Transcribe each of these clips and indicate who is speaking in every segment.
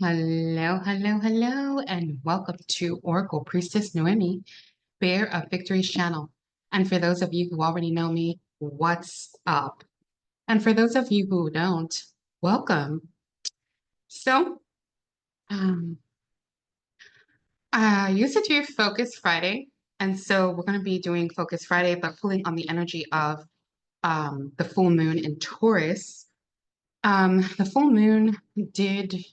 Speaker 1: Hello, hello, hello, and welcome to Oracle Priestess Noemi, Bear of Victory's channel. And for those of you who already know me, what's up? And for those of you who don't, welcome. So, um, I used to do Focus Friday, and so we're going to be doing Focus Friday, but pulling on the energy of the full moon in Taurus. The full moon did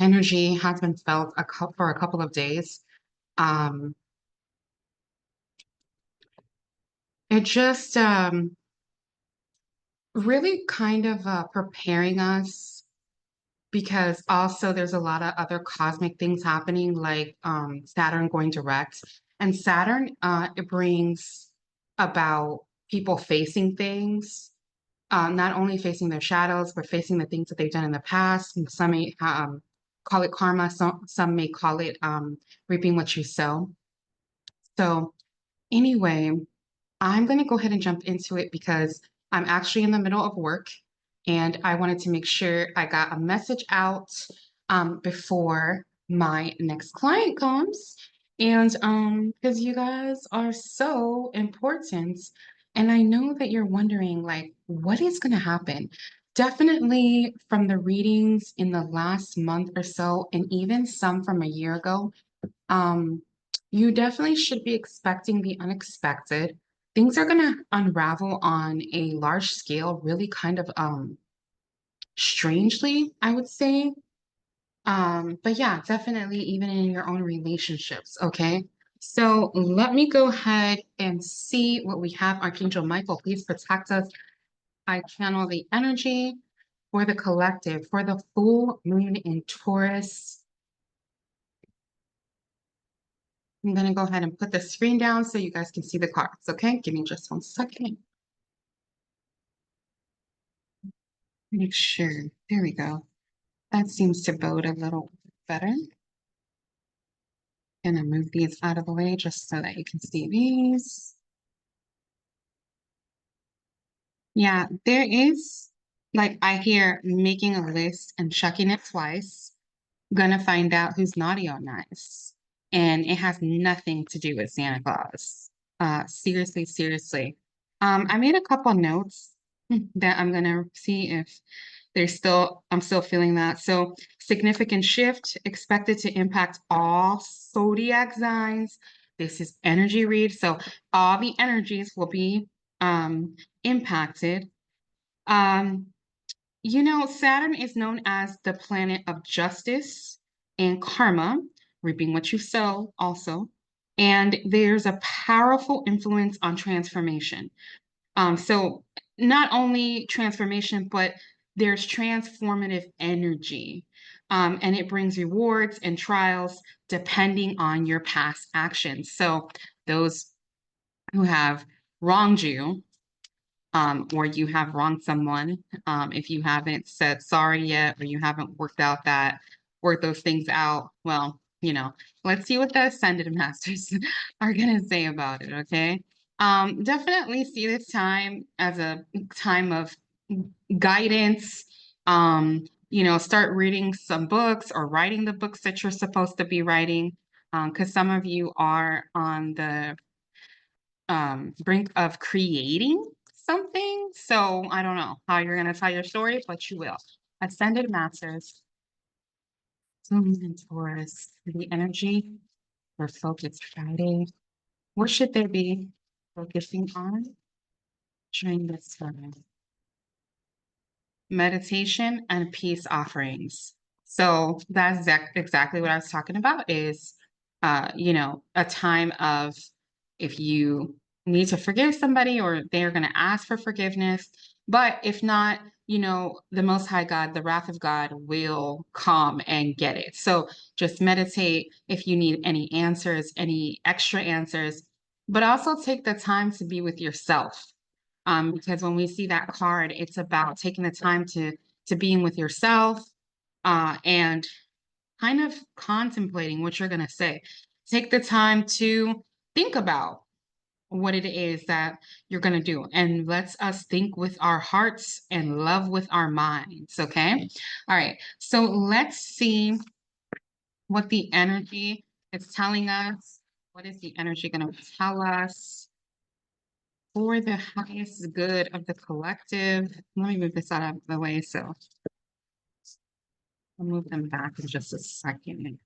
Speaker 1: energy has been felt for a couple of days. Um, it just really kind of preparing us because also there's a lot of other cosmic things happening, like Saturn going direct. And Saturn, it brings about people facing things, not only facing their shadows, but facing the things that they've done in the past. And some may call it karma, some may call it reaping what you sow. So anyway, I'm going to go ahead and jump into it because I'm actually in the middle of work and I wanted to make sure I got a message out before my next client comes. And because you guys are so important. And I know that you're wondering, like, what is going to happen? Definitely from the readings in the last month or so, and even some from a year ago, um, you definitely should be expecting the unexpected. Things are going to unravel on a large scale, really kind of strangely, I would say. But yeah, definitely even in your own relationships, okay? So let me go ahead and see what we have. Archangel Michael, please protect us. I channel the energy for the collective, for the full moon in Taurus. I'm going to go ahead and put the screen down so you guys can see the cards, okay? Give me just 1 second. Make sure. There we go. That seems to bode a little better. Gonna move these out of the way just so that you can see these. Yeah, there is, like I hear making a list and checking it twice. Gonna find out who's naughty or nice. And it has nothing to do with Santa Claus. Seriously, seriously. I made a couple notes that I'm gonna see if I'm still feeling that. So significant shift expected to impact all zodiac signs. This is energy read. So all the energies will be impacted. Um, Saturn is known as the planet of justice and karma, reaping what you sow also. And there's a powerful influence on transformation. So not only transformation, but there's transformative energy. And it brings rewards and trials depending on your past actions. So those who have wronged you, or you have wronged someone, if you haven't said sorry yet, or you haven't worked those things out, well, let's see what the Ascended Masters are gonna say about it, okay? Definitely see this time as a time of guidance. Start reading some books or writing the books that you're supposed to be writing, because some of you are on the brink of creating something. So I don't know how you're going to tell your story, but you will. Ascended Masters, Moon and Taurus, the energy for Focus Friday. What should they be focusing on during this time? Meditation and peace offerings. So that's exactly what I was talking about is, a time of if you need to forgive somebody or they're going to ask for forgiveness. But if not, the Most High God, the wrath of God will come and get it. So just meditate if you need any answers, any extra answers, but also take the time to be with yourself. Because when we see that card, it's about taking the time to being with yourself, and kind of contemplating what you're going to say. Take the time to think about what it is that you're going to do, and let's us think with our hearts and love with our minds. Okay. All right. So let's see what the energy is telling us. What is the energy going to tell us for the highest good of the collective? Let me move this out of the way. So I'll move them back in just a second.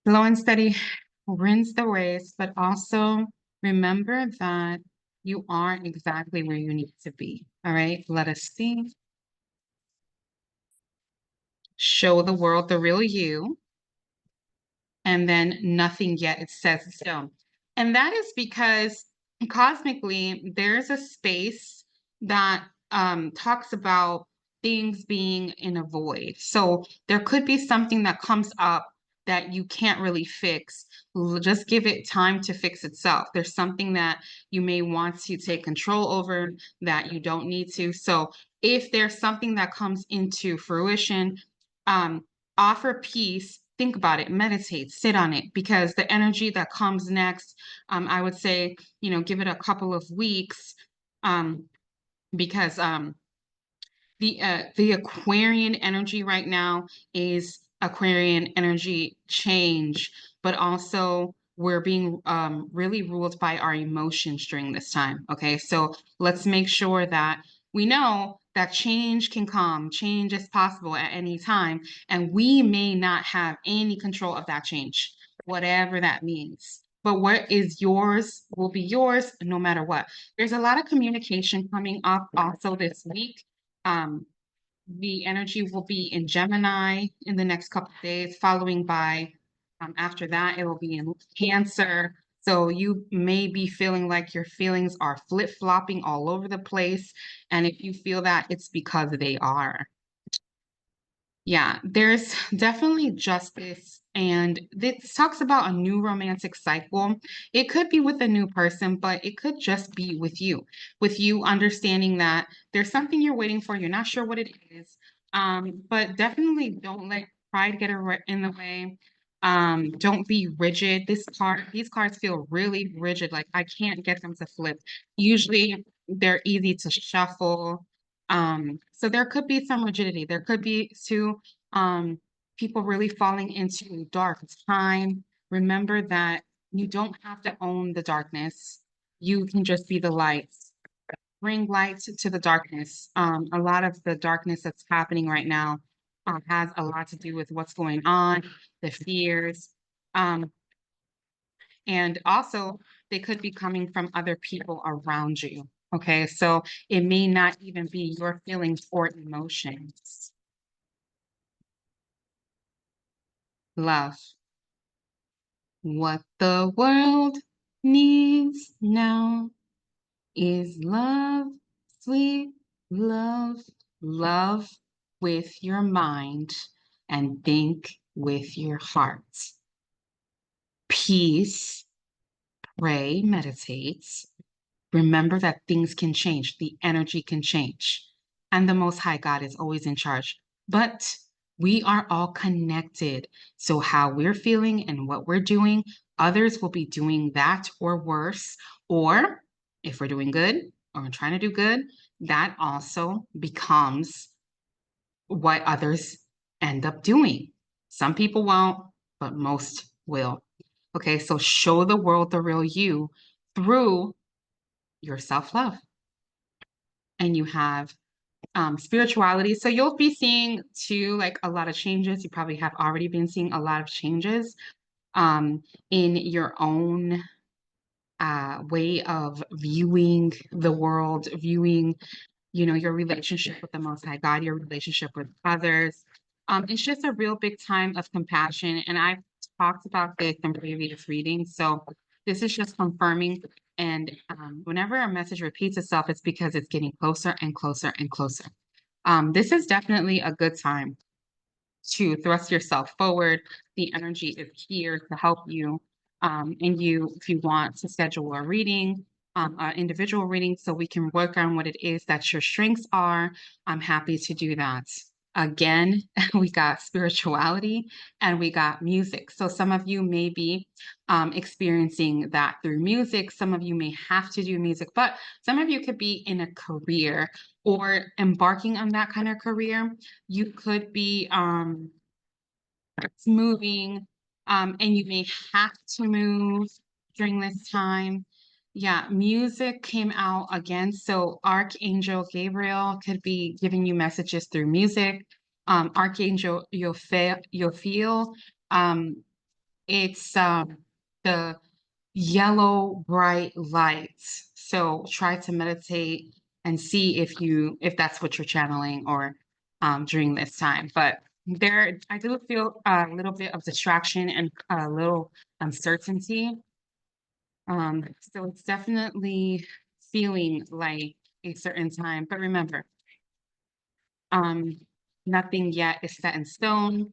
Speaker 1: Slow and steady wins the race, but also remember that you are exactly where you need to be. All right, let us see. Show the world the real you, and then nothing yet, it says so. And that is because cosmically, there's a space that talks about things being in a void. So there could be something that comes up that you can't really fix. Just give it time to fix itself. There's something that you may want to take control over that you don't need to. So if there's something that comes into fruition, um, offer peace, think about it, meditate, sit on it, because the energy that comes next, I would say, give it a couple of weeks, because the Aquarian energy right now is Aquarian energy change, but also we're being really ruled by our emotions during this time. Okay, so let's make sure that we know that change can come, change is possible at any time, and we may not have any control of that change, whatever that means. But what is yours will be yours no matter what. There's a lot of communication coming up also this week. um, the energy will be in Gemini in the next couple of days, following by, after that, it will be in Cancer. So you may be feeling like your feelings are flip-flopping all over the place. And if you feel that, it's because they are. Yeah, there's definitely justice, and this talks about a new romantic cycle. It could be with a new person, but it could just be with you understanding that there's something you're waiting for. You're not sure what it is, but definitely don't let pride get in the way. Don't be rigid. These cards feel really rigid. Like I can't get them to flip. Usually they're easy to shuffle. So there could be some rigidity. There could be too people really falling into dark time. Remember that you don't have to own the darkness. You can just be the light. Bring light to the darkness. A lot of the darkness that's happening right now has a lot to do with what's going on, the fears. Um, and also, they could be coming from other people around you. Okay, so it may not even be your feelings or emotions. Love. What the world needs now is love, sweet love, love with your mind and think with your heart. Peace, pray, meditate. Remember that things can change, the energy can change, and the Most High God is always in charge. But we are all connected. So, how we're feeling and what we're doing, others will be doing that or worse. Or if we're doing good or we're trying to do good, that also becomes what others end up doing. Some people won't, but most will. Okay, so show the world the real you through your self-love. And you have spirituality. So you'll be seeing too, like a lot of changes. You probably have already been seeing a lot of changes in your own way of viewing the world, viewing, your relationship with the Most High God, your relationship with others. It's just a real big time of compassion. And I've talked about this in previous readings. So this is just confirming. And whenever a message repeats itself, it's because it's getting closer and closer and closer. This is definitely a good time to thrust yourself forward. The energy is here to help you. And if you want to schedule a reading, an individual reading, so we can work on what it is that your strengths are, I'm happy to do that. Again, we got spirituality and we got music. So some of you may be experiencing that through music. Some of you may have to do music, but some of you could be in a career or embarking on that kind of career. You could be moving, and you may have to move during this time. Yeah, music came out again. So Archangel Gabriel could be giving you messages through music. Archangel you'll feel it's the yellow bright lights. So try to meditate and see if that's what you're channeling or during this time. But there, I do feel a little bit of distraction and a little uncertainty. So it's definitely feeling like a certain time. But remember, um, nothing yet is set in stone,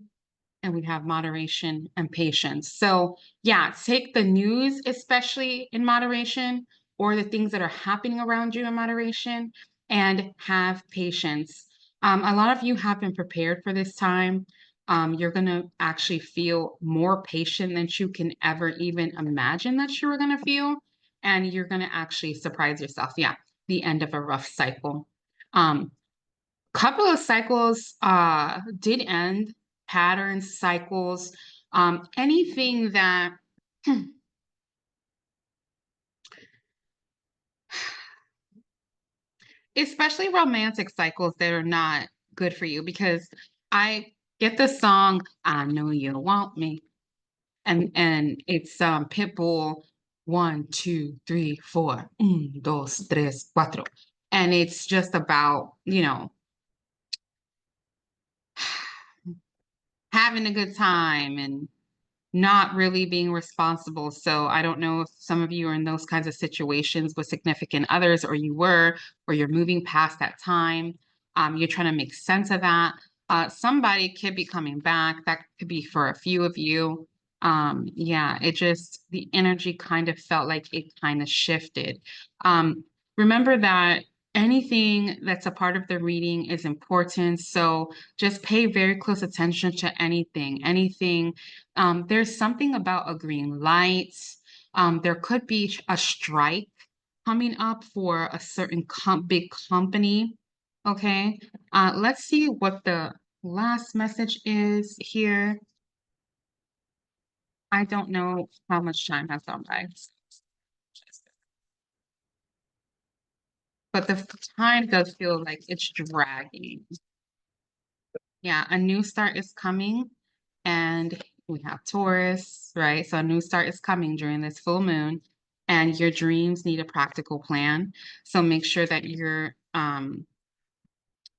Speaker 1: and we have moderation and patience. So, yeah, take the news, especially in moderation, or the things that are happening around you in moderation, and have patience. A lot of you have been prepared for this time. You're going to actually feel more patient than you can ever even imagine that you were going to feel. And you're going to actually surprise yourself. Yeah, the end of a rough cycle. Um, Couple of cycles did end, patterns, cycles, anything that especially romantic cycles that are not good for you, because I get the song I Know You Want Me, and it's Pitbull 1, 2, 3, 4 dos, tres, cuatro, and it's just about, having a good time and not really being responsible. So I don't know if some of you are in those kinds of situations with significant others, or you were, or you're moving past that time. You're trying to make sense of that. Somebody could be coming back. That could be for a few of you. Yeah, the energy kind of felt like it kind of shifted. Remember that anything that's a part of the reading is important. So just pay very close attention to anything. There's something about a green light. There could be a strike coming up for a certain big company. Okay. Let's see what the last message is here. I don't know how much time has gone by, but the time does feel like it's dragging. Yeah, a new start is coming, and we have Taurus, right? So a new start is coming during this full moon, and your dreams need a practical plan. So make sure that you're,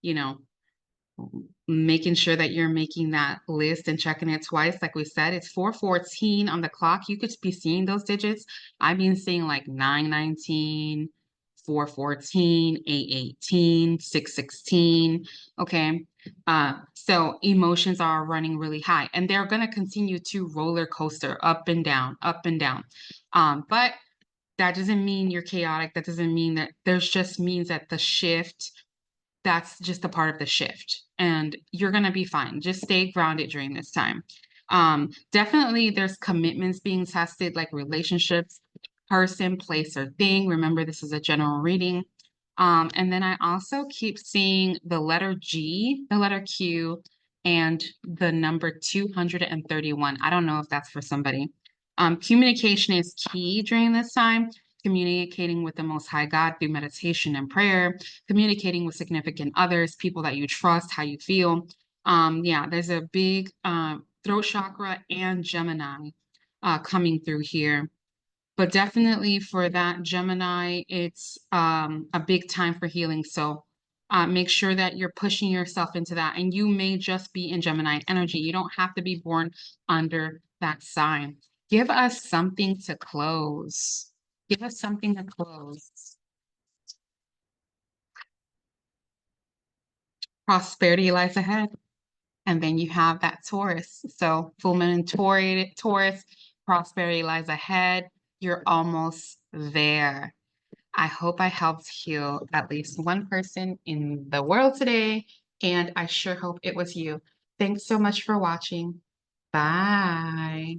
Speaker 1: you know, making sure that you're making that list and checking it twice. Like we said, it's 4:14 on the clock. You could be seeing those digits. I've been seeing like 9:19, 4:14, 8:18, 6:16. Okay. So emotions are running really high, and they're going to continue to roller coaster up and down, up and down. But that doesn't mean you're chaotic. That doesn't mean that there's just means that the shift, that's just a part of the shift, and you're going to be fine. Just stay grounded during this time. Definitely there's commitments being tested, like relationships, person, place, or thing. Remember, this is a general reading. And then I also keep seeing the letter G, the letter Q, and the number 231. I don't know if that's for somebody. Communication is key during this time. Communicating with the Most High God through meditation and prayer, communicating with significant others, people that you trust, how you feel. Yeah, there's a big throat chakra and Gemini coming through here. But definitely for that Gemini, it's a big time for healing. So make sure that you're pushing yourself into that. And you may just be in Gemini energy. You don't have to be born under that sign. Give us something to close. Give us something to close. Prosperity lies ahead. And then you have that Taurus. So full moon Taurus, prosperity lies ahead. You're almost there. I hope I helped heal at least one person in the world today. and I sure hope it was you. Thanks so much for watching. Bye.